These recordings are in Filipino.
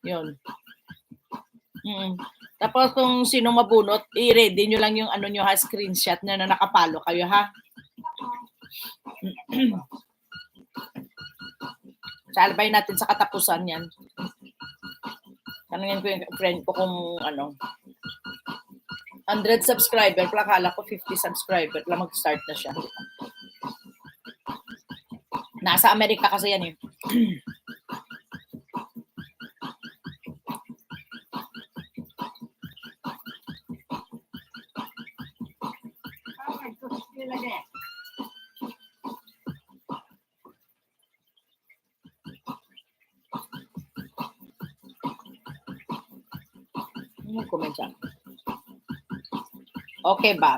Yun. Tapos kung sino mabunot, i-ready nyo lang yung ano nyo ha, screenshot na nakapalo kayo ha. Salbay natin sa katapusan yan. Tanungin ko yung friend ko kung ano. 100 subscriber, pala kala ko 50 subscriber, pala mag-start na siya. Nasa Amerika kasi yan eh. Comment siya. Okay ba?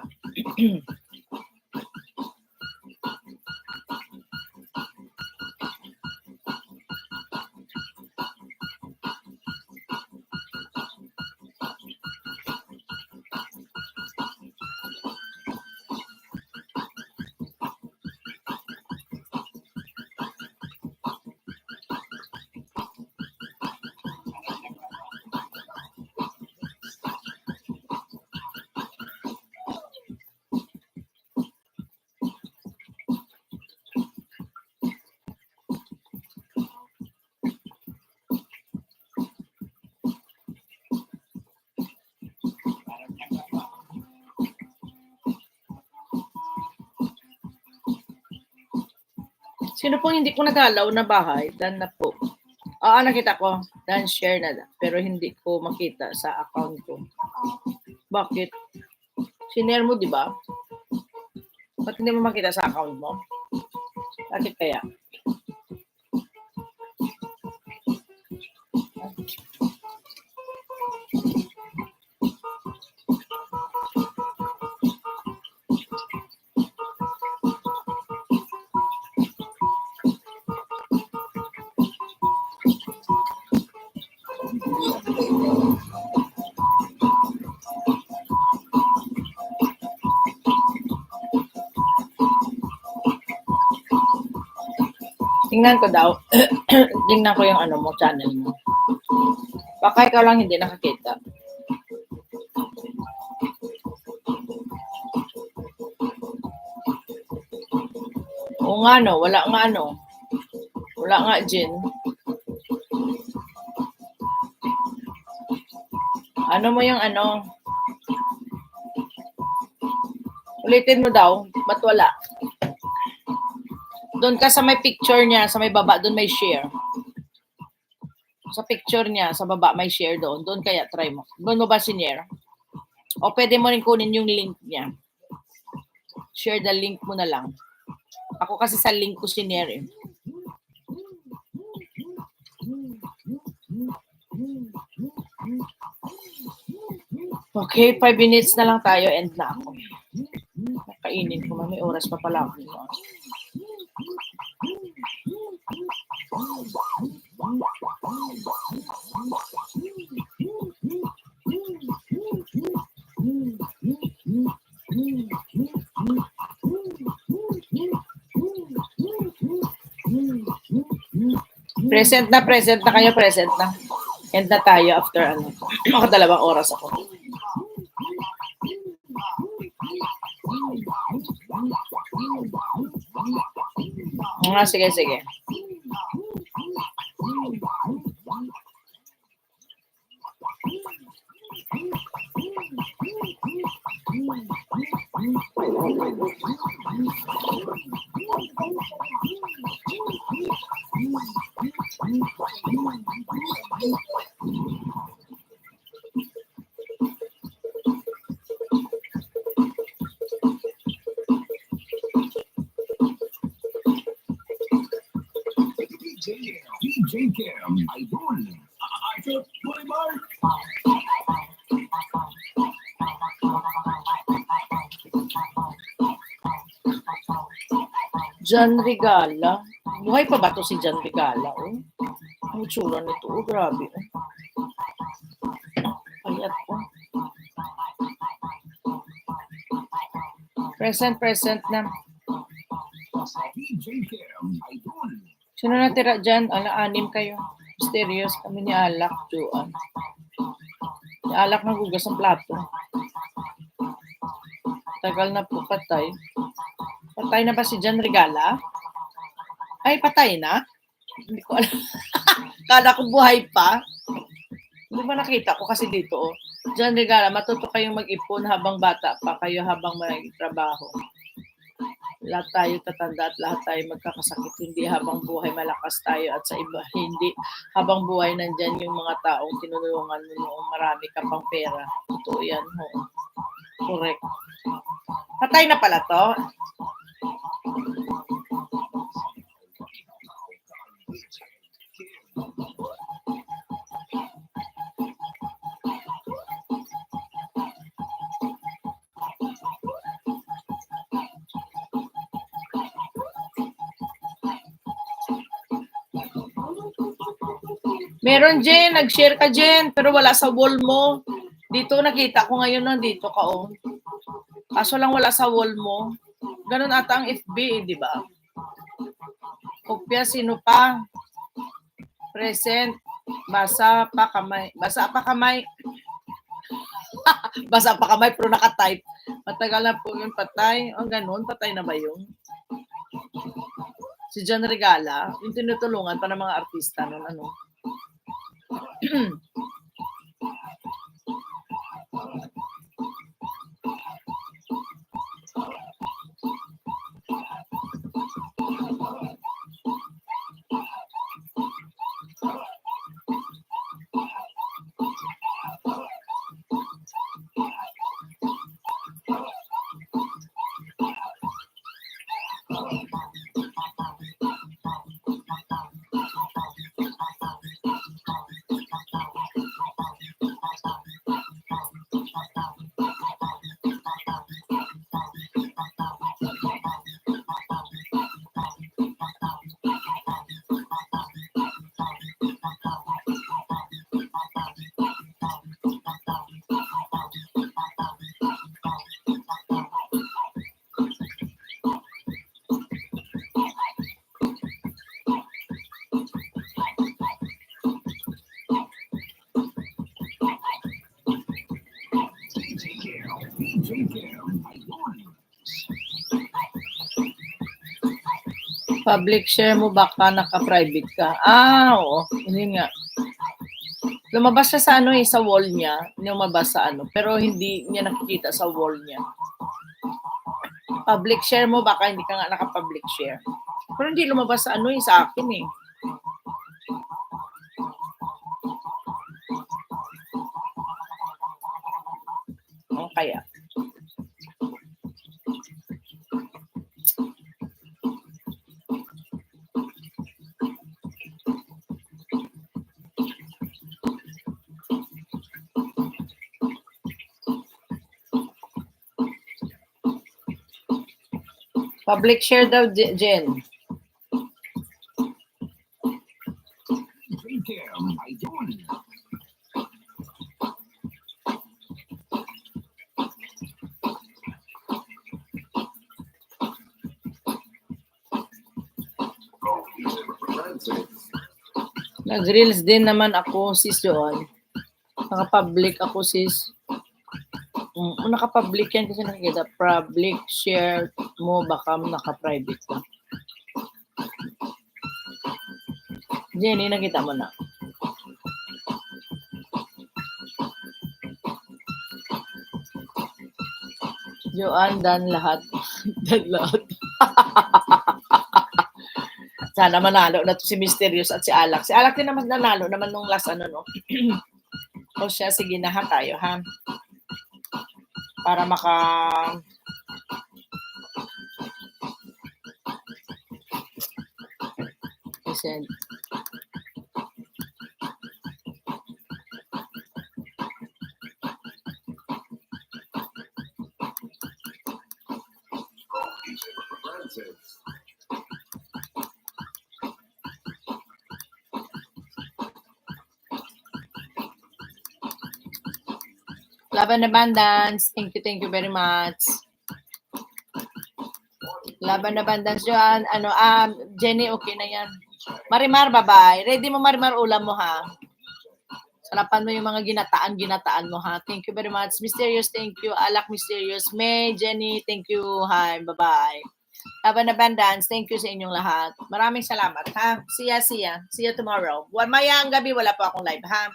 Sino pong hindi ko nadalaw na bahay? Dan na po. Nakita ko. Dan share na lang. Pero hindi ko makita sa account ko. Bakit? Sinare mo, di ba? Ba't hindi mo makita sa account mo? Bakit kaya? Tingnan ko daw. Tingnan ko yung ano mo, channel mo. Baka ikaw lang hindi nakakita. Oo nga no, wala nga no. Wala nga, Jin. Ano mo yung ano? Ulitin mo daw. Ba't wala? Doon ka sa may picture niya, sa may baba, doon may share. Sa picture niya, sa baba, may share doon. Doon kaya, try mo. Doon mo ba sinare? O pwede mo rin kunin yung link niya. Share the link mo na lang. Ako kasi sa link ko sinare. Okay, 5 minutes na lang tayo. End na ako. Nakainin ko. May oras pa pala ako. Present na kayo, present na. End na tayo after ano. Makadalawang oras ako. Sige. DJ Cam, Idol, Idol Boulevard. John Regala. Buhay pa ba to si John Regala? Oh? Ang tsura nito. Oh, grabe. Payat ko. Present na. Sino natira dyan? 6 kayo. Mysterious kami ni Alak, Joan. Si Alak nagugas ang plato. Tagal na po, patay. Patay na ba si John Regala? Ay, patay na? Hindi ko alam. Kala ko buhay pa. Hindi ba nakita ko kasi dito, oh. John Regala, matuto kayong mag-ipon habang bata pa kayo habang trabaho. Lahat tayo tatanda at lahat tayo magkakasakit. Hindi habang buhay malakas tayo at sa iba hindi. Habang buhay nandyan yung mga taong tinulungan mo noong marami ka pang pera. Totoo yan. Ho. Correct. Patay na pala to. Meron, Jen. Nag-share ka, Jen. Pero wala sa wall mo. Dito, nakita ko ngayon nandito ka, oh. Kaso lang wala sa wall mo. Ganun ata ang FB, di ba? Kopya, sino pa? Present. Basa pa kamay. Basa pa kamay. Basa pa kamay, pero naka-type. Matagal na po yung patay. Oh, ganun. Patay na ba yung? Si John Regala, yung tinutulungan pa ng mga artista nun, ano. Public share mo baka naka-private ka. Oo. Hindi nga. Lumabas siya sa ano sa wall niya. Lumabas sa ano. Pero hindi niya nakikita sa wall niya. Public share mo baka hindi ka nga naka-public share. Pero hindi lumabas sa ano sa akin eh. O kaya. Public share daw, Jen. Nag-reels din naman ako, sis Joan. Naka-public ako, sis. Naka-public yan kasi nakikita. Public share mo, baka naka-private ka. Jenny, nakita mo na. Joan, dan lahat. Dan lahat. Sana manalo na to si Mysterious at si Alak. Si Alak din naman nanalo naman nung last ano, no? O siya, sige na ha tayo, ha? Para maka... Send. Laban Abundance. Thank you very much. Laban Abundance, Joan. Jenny, okay na yan. Marimar, bye-bye. Ready mo, Marimar, ulam mo, ha? Sarapan mo yung mga ginataan mo, ha? Thank you very much. Mysterious, thank you. Alak Mysterious. May, Jenny, thank you. Hi, bye-bye. Have an abundance. Thank you sa inyong lahat. Maraming salamat, ha? See ya. See you tomorrow. Mayang gabi, wala pa akong live, ha?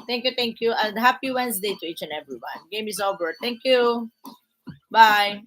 Thank you. And happy Wednesday to each and everyone. Game is over. Thank you. Bye.